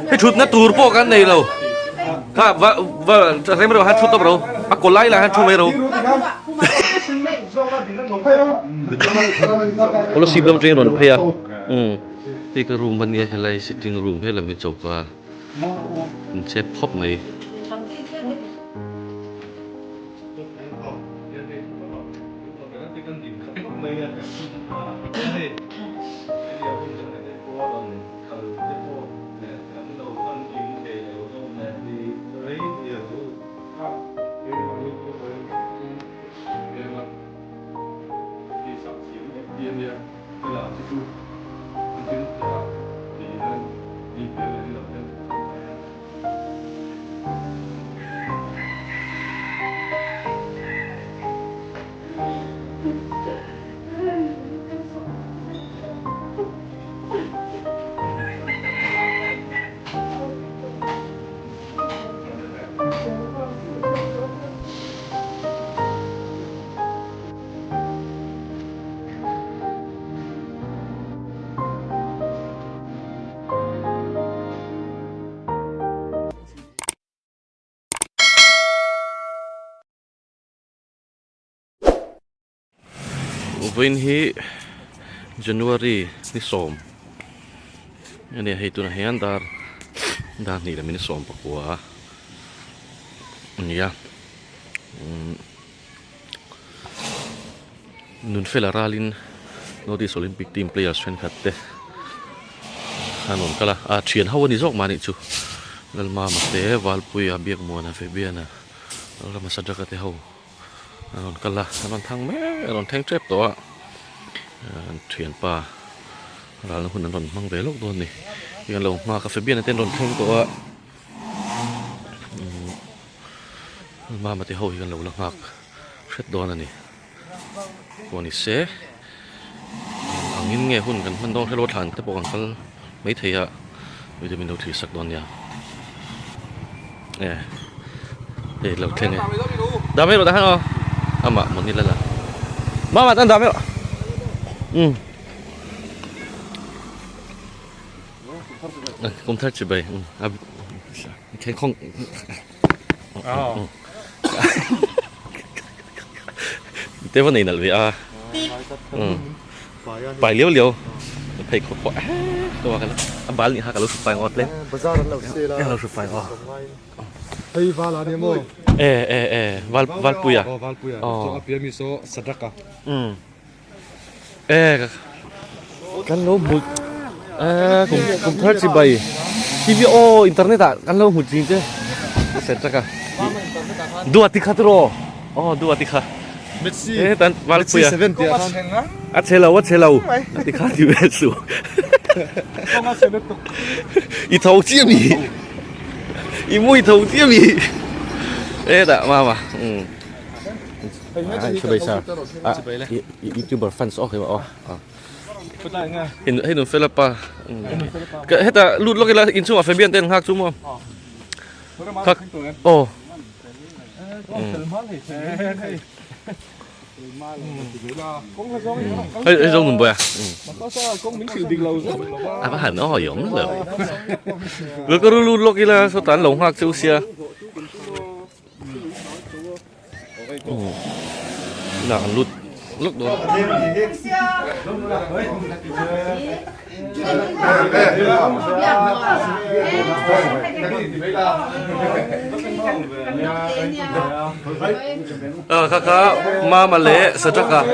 ให้ชุดนัดตูร์โปกันในเราถ้าว่าจะใช้ไม่รู้ฮัทชุดตัวเราปากกไล่ละฮัทชุดไม่รู้โอ้เราสิบลำจริงหรอเพียที่ก็รูมวันนี้อะไรสิจริงรูมเพื่อเราไม่จบว่าเชฟพบไหนวันที่ Januari นี่สมอันนี้ให้ตัวนี้อันดาร์นี่แหละมันสมปะกัวอันนี้นุนเฟลาราลินโนดิสโอลิมปิกทีมเพลย์เชนขัดเตะฮันนนก็ละเชียนฮาวนี่จอกมานี่จูแล้วมาเตะวอลปุยอาเบียกมัวนะเฟเบียนะแล้วมาสัจจกัดเตะฮาวฮันนนก็ละฮันนนทางแม่ฮันนนแทงเจ็บตัวเชียนป่าร้านหุ่นนันนนมั่งเตะลูกโดนนี่ยังลงมาคาเฟเบียนเต้นโดนแทงตัวมาเตะฮาวยังลงแล้วหักเช็ดโดนอันนี้วันนี้เซ่อันนี้เงี้ยหุ่นกันมันต้องใช้รถถังแต่ปกติเขาไม่เทียวิตามินเราถือสักตอนยาเราเท่งไงดาไม่รู้แต่ฮันอ๋อมาหมดนี่แล้วล่ะมาตั้งดาไม่หรอผมทัดจะไปแค่คงเดี๋ยววันนี้น่ะเลยไปเลี้ยวไปขวาตัวกันแล้วบาลนี่ฮะกับรถไฟออดเล่นเรารถไฟออดเฮ้ย vale andiamo วาลปุยอ๋อ abbiamo so sadaka กันแล้วหมดผมทัดจะไปทีวีโออินเทอร์เน็ตอ่ะกันแล้วหมดจริงจ้ะเสร็จแล้วกันdua tiga terus dua tiga tan balik ya celau tiga di besu itau ciami imu itau ciami tak mama coba isa youtuber fans okeให้หนูเฟลป่ะก็ให้แต่ลุดล็อกกันอินซูอ่ะเฟเบียนเต้นหักซูมหักÊ, rong mình bè. Bác hẳn nó hỏi giống rồi. Rồi có luôn lúc kia là số tán lồng hoặc siêu xia. Là lút lúc đó. Kakak mama le sedekah.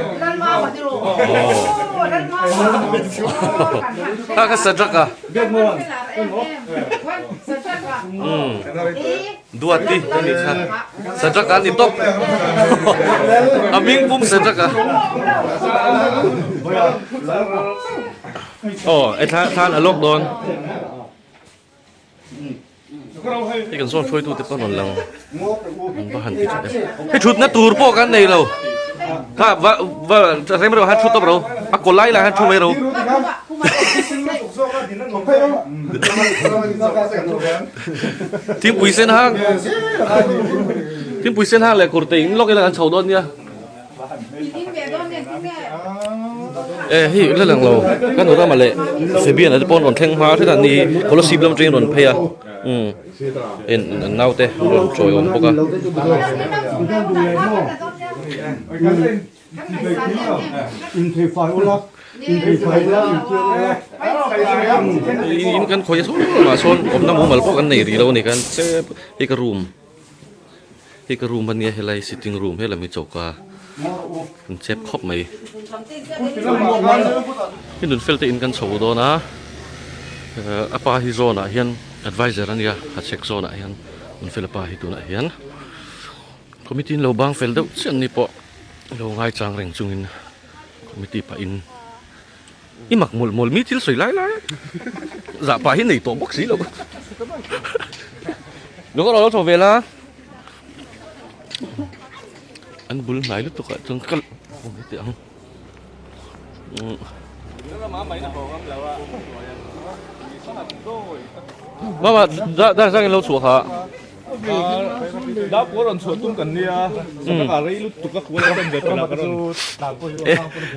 Kakak sedekah. Dua ti ini kan. Sedekah itu. Aming pun sedekah.ไอ้ท่านอารมณ์โดนที่กันซ้อนช่วยตู้ติดต้นนนลังบ้านติดให้ชุดนัดตูร์โปกันในเราถ้าว่าจะใช้ไม่รู้ฮัทชุดตัวเราปากกไล่ละฮัทชุดไม่รู้ทีมปุ๋ยเส้นห้างเลยกุร์ติงล็อกกันกันเฉาโดนเนี่ย hi le lang lo kan ora ma le Fabian at pon on thleng ma the dan ni kolo sip lam train ron pheya en nau te ron choi om boka in kan khoi so ma son om na mo mal po kan nei ri lo ni kan se hi ka room ban ni helai sitting room hela mi choka kan chep khop mai hin dun felte in kan chho do na apa hi zona hian advisor ania ha check zona hian un fel pa hi tu na hian committee lo bang fel do chen ni po lo ngai chang reng chungin committee pa in imak mol mi til soi lai dạ pa hi nei to box si lo lo ko lo to vela anh bul nai lu to ka chung kal ti ang mama da sang lo chu ha đã có lần chuột tung cần đi à sao cả đấy lúc tụi các cô lên về là cái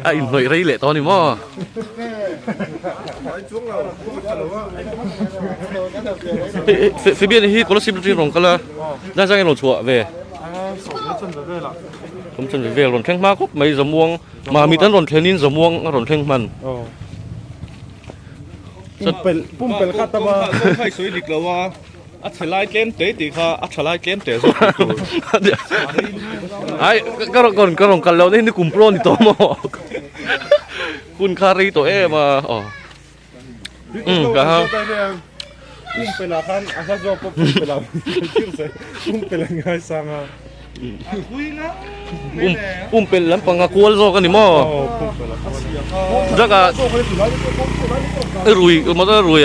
ai noi rei le to ni mo Fabian hi ko sim tri rong kala da sang lo chu về không chân về ròn khen ma cốc mấy giờ muông mà mi tấn ròn khen in giờ muông ròn khen man pum pel khát tama khai suy lịch lâu à ắt phải lại kém tế thì kha ắt phải lại kém tế rồi ai cái ròn cần lâu đấy ni cùng pro ni to mo kun kari to mà cả ha pum pel khan asa jo pum pel ngai sang à pel lam pangakual zo kan ni mo jaga rui motor rui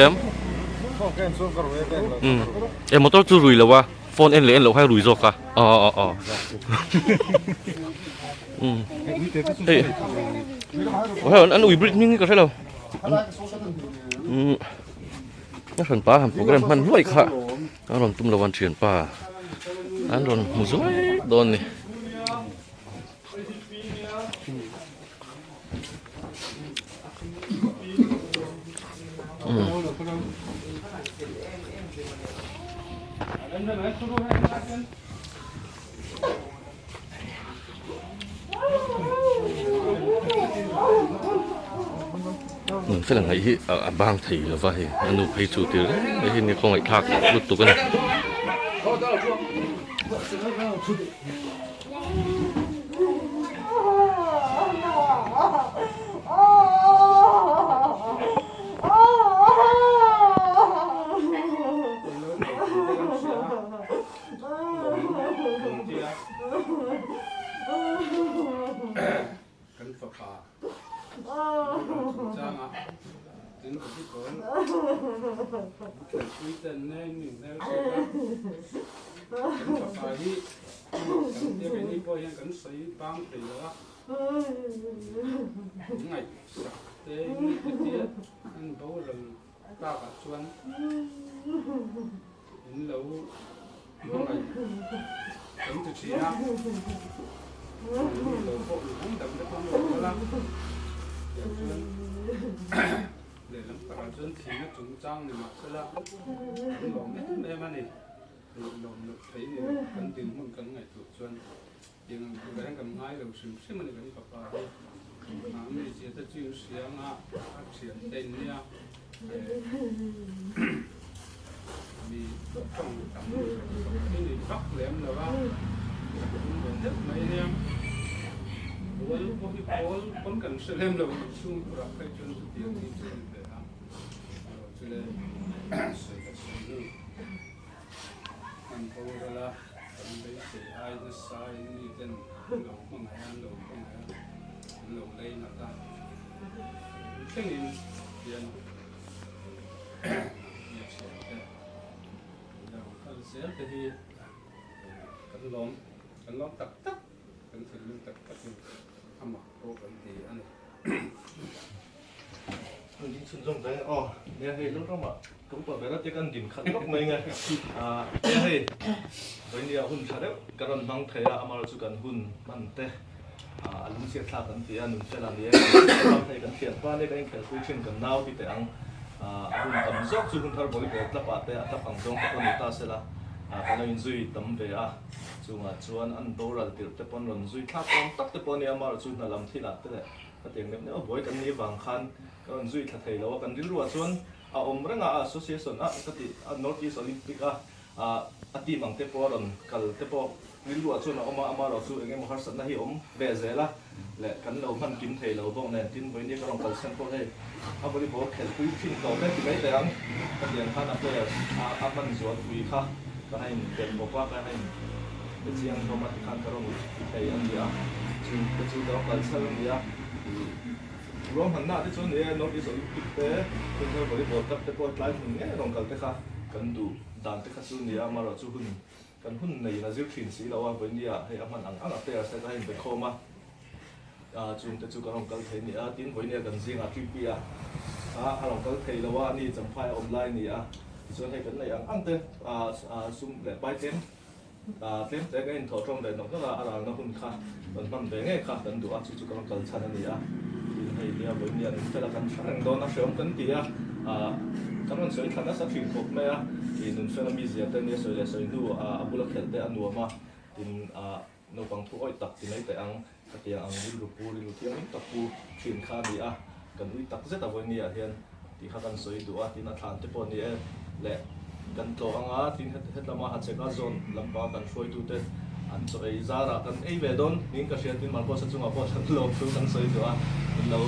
em motor tu rui là wa phone en le en lo hai rui zo ka anh ui brit mình có thấy đâu nó phần pa ham program man loi kha anh ron tum lawan thian pa anh ron muzoi don ni phải là ngày bang thì là vậy anh nuôi hay chủ tiêu đấy hiện nay không phải thạc lúc tụ cái này để làm cả dân thì nó chúng trang thì mặc sẽ là lòng hết em anh này lòng thấy thì cần tìm một cần ngày tuổi xuân nhưng cái đang cầm ngay đầu sừng xem mình cái cặp bà mình chỉ ta chịu xiang à xiang tên nha vì trong tầm cái này bắt lẹm là ba hết mấy em con cần sự thêm đầu xung quanh cái chân sự tiền thì chuyện để làm cho nên sự sự anh tôi là anh đấy sẽ ai nó sai như tên đầu con này đầu đây là ta cái này tiền đầu thân sẽ thì cần lom tắc tắc cần sự lương tắc tắc mà cô vẫn thì anh mình xin dùng đấy nghe thì lúc đó mà cũng bảo vệ nó chỉ cần điểm khẩn cấp mấy ngày nghe thì với nhiều hun sao đấy cái lần mang thấy mà chú cần hun mang thế lung siat thla kan ti an nun fela ni thei kan thian pa ne kan khel pui thin kan nau ti te ang hun tam zok chu hun thar boli bol tla pa te atla pang dong ka ni ta sela kana in zui tam ve a chunga chuan an boral tir te pon ron zui thla pon tak te pon ni amar chu na lam thila te le ka teng ne o boy kan ni wang khan kan zui thla thei lo kan ril ruwa chuan a om ranga association ka ti North East Olympic a team ang te po ron kal te po ril ruwa chuan a oma amar chu engem har sat na hi om ve zela le kan lo man kim thei lo bong ne tin boy ni ka rong kal sen po he a boli bo khel pui thin to te ti mai te ang ka tiang khan a players a man zuat pui kha ka hai den bo pa ka hai the chiang thomas khan ka rong thei an dia chu ka chu do kal sal dia rom han na te chu ne no ti so te kun thar boli bo tap te po tlai hun nge rong kal te kha kan du dan te kha chu ni a maro chu hun kan hun nei na zir thin si lo wa boy ni a hei a man ang a players te ka hai be khoma chung te chu ka rong kal thei ni a tin boy ni kan zinga tripi a rong kal thei lo wa ni champhai online ni a chuan hei kan nei ang te sum le pai tem tem te ka in tho thong le no ka ara na hun kha kan man be nge kha kan du a chu ka rong kal chan ani a tin hei ni a boy ni an te la kan thrang do na shom kan ti a kan ron soi thana sa thin khop me a in nun fela mi zia te ni soi le soi nu abula khel te anu ma tin no pang thu oi tak ti nei te ang ka tiang ang ri ru pu ri lu tiang tak pu thin kha ni a kan ui tak zeta voi ni a hian ti kha kan soi du a tin a than te po ni e le kan to anga tin het lama ha cheka zone lampa kan foi tu te an cho ei zara kan ei ve don ning ka hriat tin mar po sa chunga po than lo thu kan soi du a in lo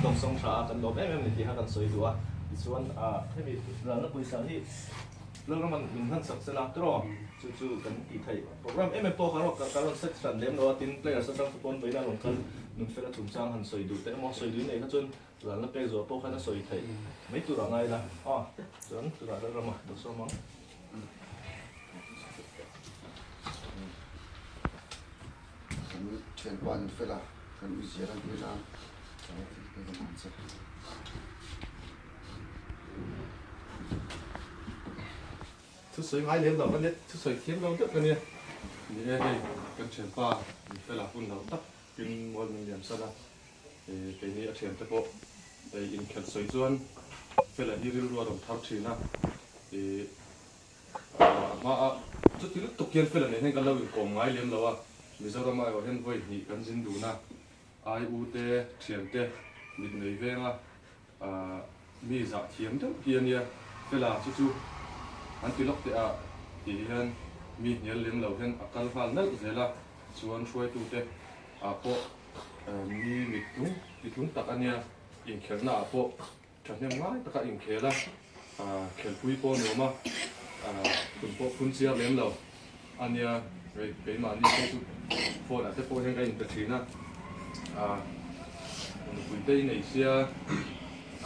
dong song tha kan lo em ni ti ha kan soi du a ti chuan hemi ran na puisa hi lo man min han sak sela tro chu kan ti thai program em po kharo ka ron set san lem no tin players sa tang pon beina long kan nun fela thum chang han soi du te mo soi du nei kha chun ran na pe zo po khana soi thai mai tu ra ngai la chuan tu ra ra ma do so mang kan chen pan fela kan u zia ran ku ra kan ti kan man sa thu soi ngai lem lo kan net thu soi thiam lo te kan ni ni e hei kan chen pa ni fela hun lo tak tin mol min liam sana ke ni a thiam te po in khel soi chuan fela hi ril ruwa rong thar thina ma chu ti lu tokian fela ne hen kan lo in kom ngai lem lo a mizoram ai hen voi ni kan jin du na ai u te thiam te mit nei venga mi za thiam te kiania fela chu an ti lok te a ti hian mi hian lem lo hian akal hal nal zela chuan hruai tu te po mi mit tung tak ania in khelna po thahnem ngai taka in khela khel pui po no ma kun po kun sia lem lo ania rei pe ma ni chu phone a te po hian ka in thina pui te nei sia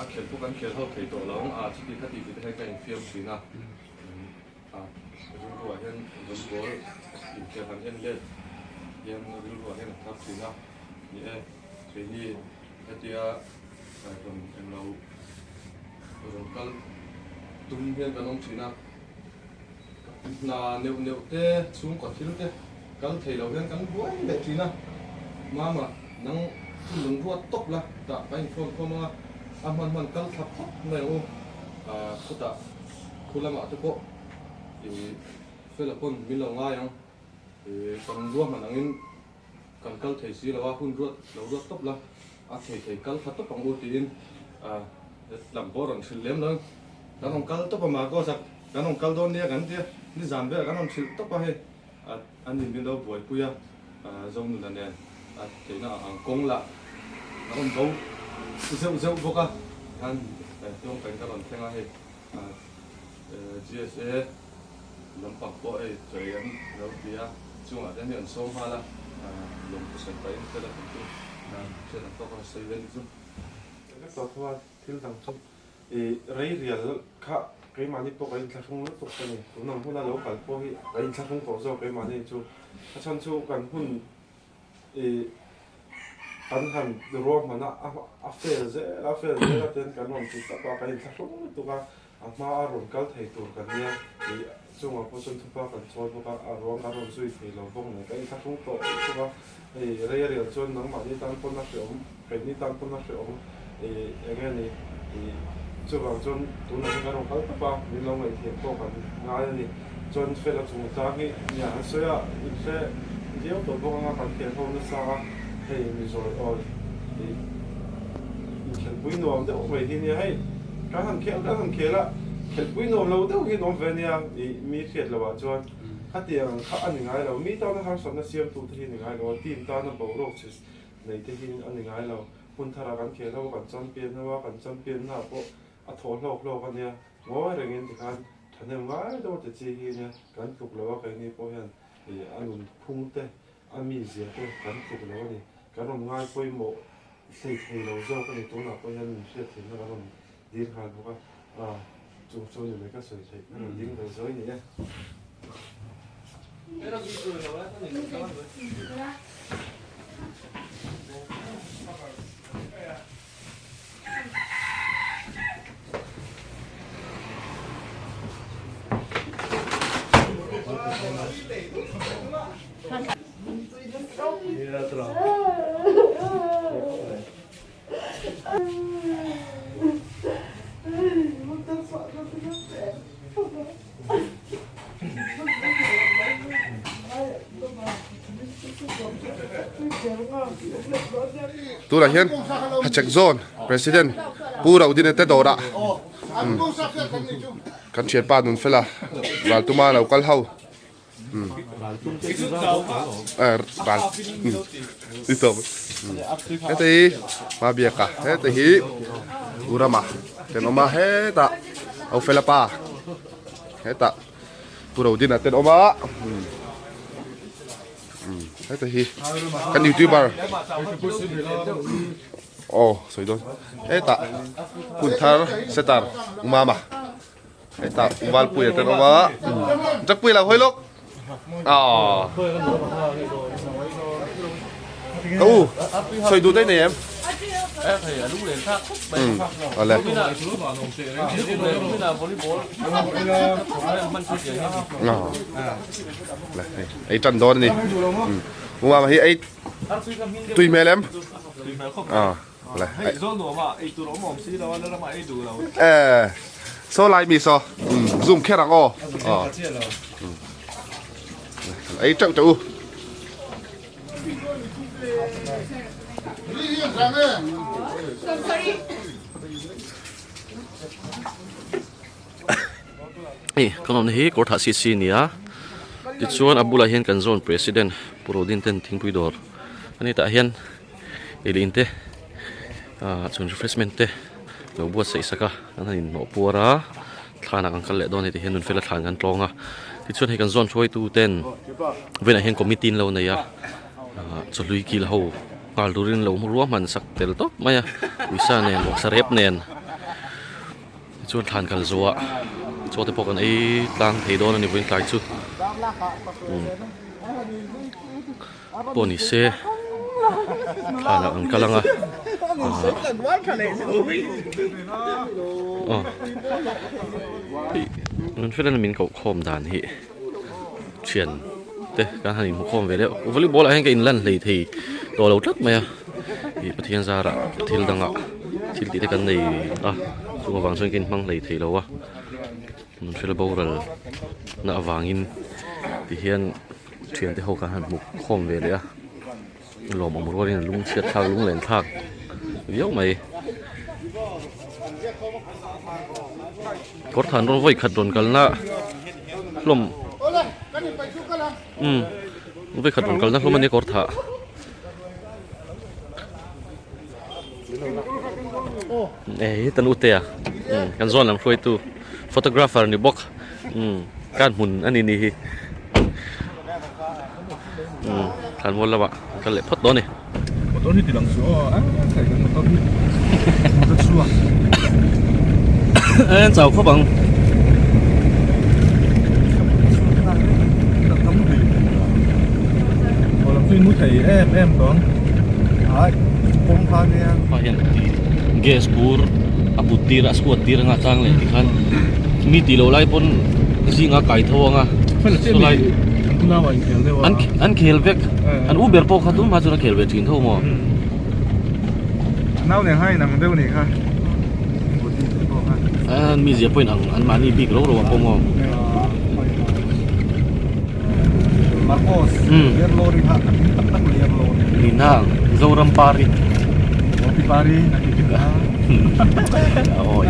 a khel po kan khel ho thei to lo chu ti khati ti te ka in fiam thina rung ruwa hian zon bol in khel han en le hian rung ruwa hian thap thina ni e ke ni hetia ron em lo ron kal tum hian kan om thina na neu te chung ko thil te kan thei lo hian kan buai le thina mama nang lung ruwa top la ta pain phom ma man kal thap thap nei o khuta khulama te po fela pon milo nga yang kan ruwa manangin kan kal thei si lawa hun ruat lo ruat top la a thei kal khat top ang utin lam boron thil lem lo kan ong kal top ma ko sak kan ong kal don nia kan tia ni zambe kan ong thil top he an nin bin do boi puya zong nu dan thei na ang kong la kan ong go zeu boka han tong kan kan on thenga he GSA lampak po ay jayan raw dia cuma ada yang som hala belum sampai itu dah tentu dan saya tak tahu saya ini tuต่อทว่าที่ต่างชาติเรียนค่ะไกมานี่พวกไอ้ทักษะตกกันนี่ตัวน้องพวกนั้นเรากันพวกไอ้ทักษะต่อสู้ไกมานี่จูถ้าฉันชูกันหุ่นอันหันรวมมันอาเฟลเซก็เต็นกันวันที่ตัดว่าไอ้ทักษะตัวก็อามาอารมณ์กันไทยตัวกันเนี่ย chung ở phố xuân thuกันชวนพวกร้องการร้องสุยที่เราพวกเนี่ยก็อีกทั้งโตพวกเรียชวนน้องมานี่ตั้งคนนักเสียงเป็นนี่ตั้งคนนักเสียงอย่างเงี้ยนี่ช่วงจนตัวนั้นก็ร้องกันป่ะนี่เราไม่เทียบพวกกันงานนี่จนเฟลจุงจากนี่อย่างเสียอีกแค่เดียวตัวพวกงานการเทียบพวกนั้นซะให้มีส่วนอ่อนอีกแค่ปุ้ยนวมเดี๋ยวไปที่นี่ให้การทำเขียนละเห็นปุ้ยนมเราเดี๋ยวกินนมเวนี่มีเขียดเราว่าจวนถ้าเตียงเขาอันหนึ่งไงเรามีตอนนั้นเขาสอนนักเสียมตัวที่หนึ่งไงเราทีมตอนนั้นบอกโรคชิสในที่อันหนึ่งไงเราคุณทารากันเขียนเรากันจำเป็นนะว่ากันจำเป็นนะเพราะอัฐโลกกันเนี่ยง้ออะไรเงี้ยที่การทันเองว่าเราจะเจอเนี่ยการถูกเราว่าใครนี่พอเห็นอันนู้นพุ่งเตะอันมีเสียเตะการถูกเราเนี่ยการเราง่ายไปหมดสิ่งที่เราเจ้ากันในตัวเราพอเห็นเสียถึงแล้วเราดีขนาดว่า좀 내가 써야 돼. 링크 써야 돼. Tu là hiền Hachek Zone President Pura udin ete dora kan chiat pa nun fela wal tuma lo kal hau ral itu ete ma biaka ete hi urama tenoma heta au fela pa heta pura udin ete oma ete hi kan YouTuber oh sorry don eta puntar setar umama eta wal puya ten oma jak puya la hoilok sorry do đây này em thì lúc liền khác lên ấy trần đó này umama hi ấy tùy mẹ em lại so lại mi so zoom khe rằng o ấy trọng chủ con ông này có thà xì nia thì chuan Abdullah hiền kan zone president Purodin ten thing pui dor ani ta hian ilin te chun refreshment te lo buat sei saka anin no puara thana kan kal le don ti hian nun fela than kan tlonga ti chuan he kan zone choi tu ten vena hian committee lo na ya cholui kil ho ngal durin lo ruwa man sak tel to maya wisa nen lo sarep nen chuan than kal zoa cho te pokan ei tlang thei don ani buin tlai chu poni se thana an kalanga nun felan min ko khom dan hi thian te ka hanin mu khom ve le volleyball a hen ka in lan lei thei to lo tlat maya hi pathian zara thil danga thil ti te kan nei chu wang chuan kin mang lei thei lo wa nun fel boral na awangin ti hian thian te ho ka han mu khom ve le a lom amur warin lung chiat thak lung len thak yo mai kor than ron voi khat ron kalna lom voi khat ron kalna lom ani kor tha tan ute a kan zon lam hloi tu photographer ni bok kan mun ani ni hi kan mol lawa kan le phot do ni motor ni tilang su kai kan motor ni motor su chào các bạn làm phim muốn thấy em con không pha nha hiện gas pur abutir askuatir nga chang le tikhan mi tilo lai pon gì ngã cày thua ngà số lại anh nào anh khéo đấy anh khéo vek anh Uber po khát đúng mà cho nó khéo về chuyện thôi mà nào này hay nằng đâu này ha anh mi dẹp point anh mani big rồi mà po mà Marcos yellow rin ha tak yellow Ninang Zoram Pari Pari nakikita oh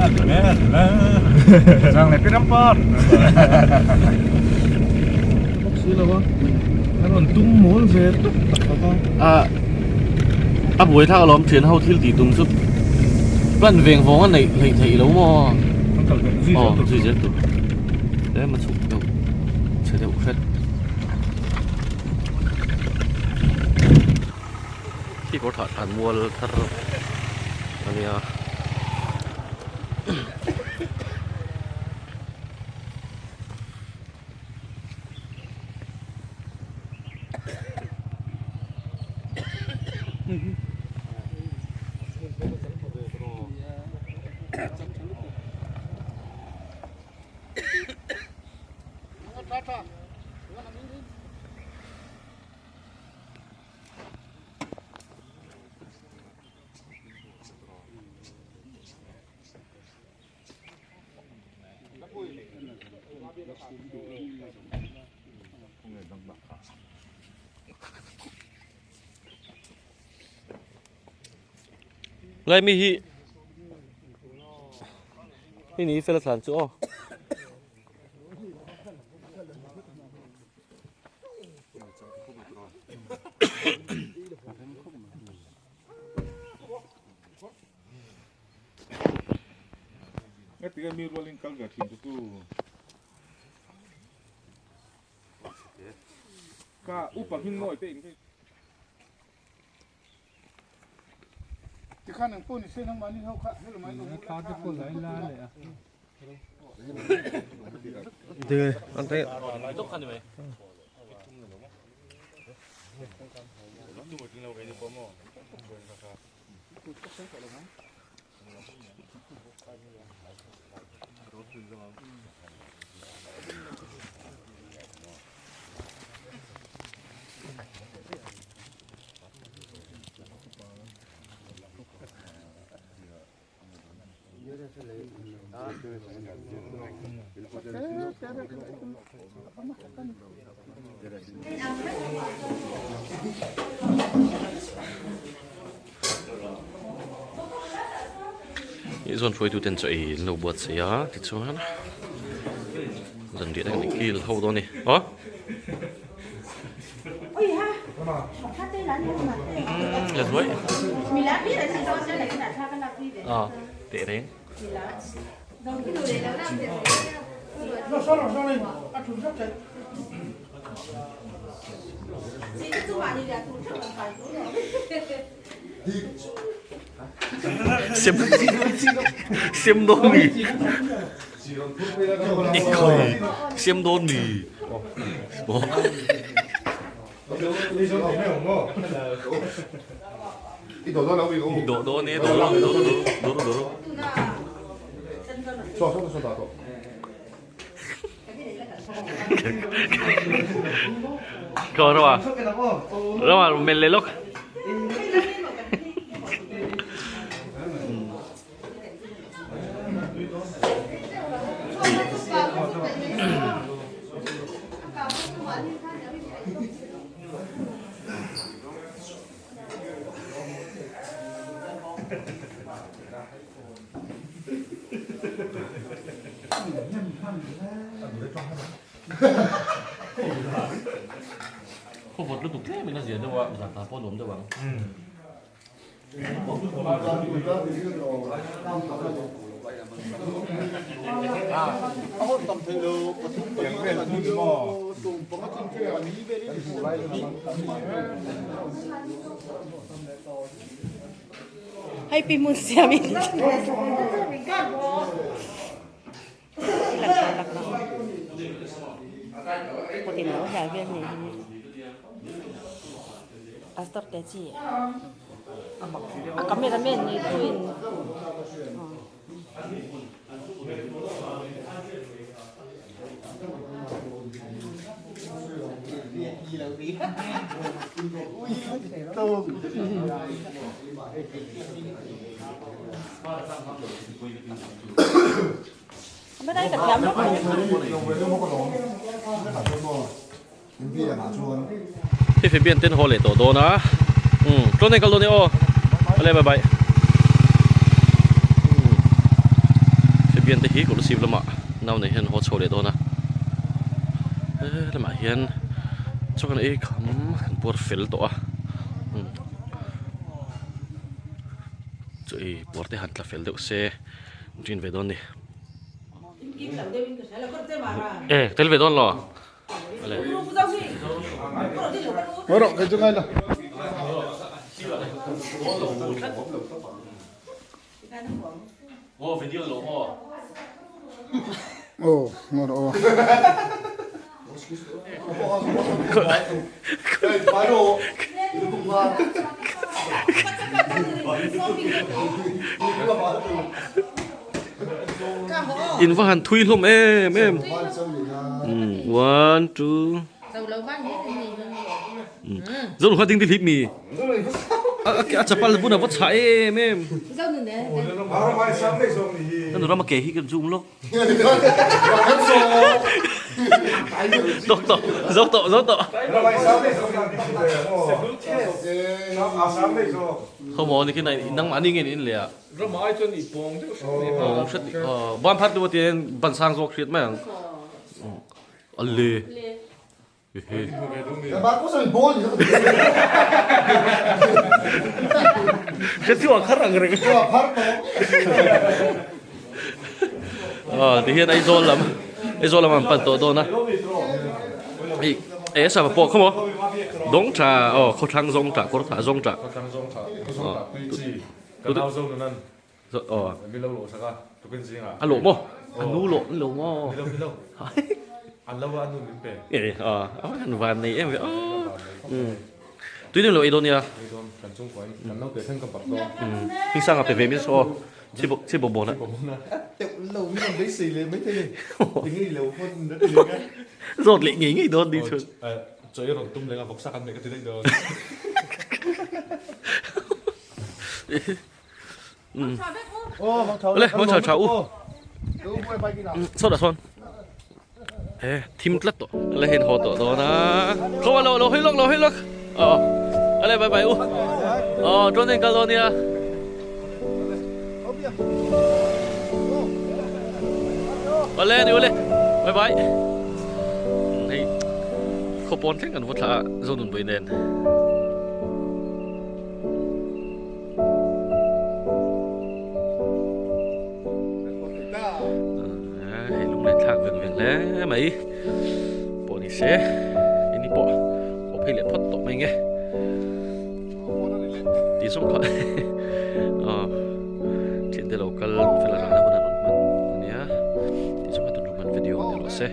Sang lepit ang par. Sila ba? Karon tumol veto. Buổi thao lóm chuyến hậu thiên tỷ tung sức lần về vó cái này lại thấy lâu mà duy nhất tụ đấy mà chụp đâu chơi đâu phết khi có thợ ăn mua thợ anh à lại mi hi ini phải là sản chỗ Tiga mil rolling kalga tintu tu. Ka upah hinoi pe ini. Tikan yang pun ni senang mani hau kak, hello mai tu. Kau tu pun lain lah le. Deh, antai. Dok kan ni. Ini zon foi tu ten chai lo buat saya ti chuan zon dia ni kil ho do ni ha ôi ha khác tên là như mà là rồi mình lá biết là chỉ cho này cái đặt ra cái lapis để tệ đấy rồi cái đồ đấy nó làm gì chị cứ bảo như là thủ thức là phải đúng rồi xiêm đôn mì ít coi xiêm đôn mì bố 이너도 나오고 이거 너네 너 저 나도 coi đâu mà mình lấy lúc khu vực lúc tục thế mình nó diễn đâu ạ giả ta phô lốm đâu bằng hay pimun siam ini một tiền nó giả viên này Astor cái gì cameraman ni tuin Bên đây cật lắm đó.ที่ฟิเบียนเต้นโฮเลตโตนะตอนนี้ก็โดนนี่โอ้อะไรบายบายฟิเบียนเตะฮีกุลสิบละมาน่าในเห็นโฮโชเลตโตนะละมาเห็นชกกันเอ้คำขันปวดเฟลตัวจุยปวดที่หันละเฟลเดี๋ยวเซจินเวดอนนี่เตลเวดอนหรออะไร Bueno, que yo gano. Oh, video lo oh. Oh, no, no. In vào hàn thui lum em. 1 2 Dẫu khó tinh tí phím mì chả phải là bún nào vắt chạy em nó ra mà kể khi cần zoom lúc dốc tổ không có cái này năng mãn đi nghe đến lẹ ban phát đầu tiên ban sang dọc chuyện mà lê Bạn có sao bố gì đâu? Cái chuyện khác là cái thì hiện ai rồi làm bản tổ đó nè ấy sao mà bỏ không có đóng trà khó thang rong trà có thả rong trà anh lộ mò anh nu lộ mò anh lâu anh luôn bể anh vàng này em vậy tuy nhiên là Indonesia cần chung quanh cần lâu để thân cầm bạc to khi sang gặp về miền so chỉ bộ bộ nữa Tiểu lâu mới làm đấy xì lên mấy thế này. Tính đi lâu hơn rất nhiều cái. rồi lại nghĩ đó đi chơi chơi rồi tung lên là bọc sắc ăn mấy cái thứ đấy rồi lên món chảo chảo sao đã sonทีมลัดตัวแล้วเห็นหัวตัวนะเข้ามาเราให้ล็อกอะไรไปตรงนี้กันตรงนี้มาเลยนี่บายให้เขาปนแข่งกันวัดละโซนนุ่นไปเด่นthạc vừng lẽ mấy bộ này sẽ ini bộ có phải lệ thoát tổ mình nghe tí xuống khỏi trên đây local phải là làm đâu mà nhá tí xuống mà tụi mình video này nó sẽ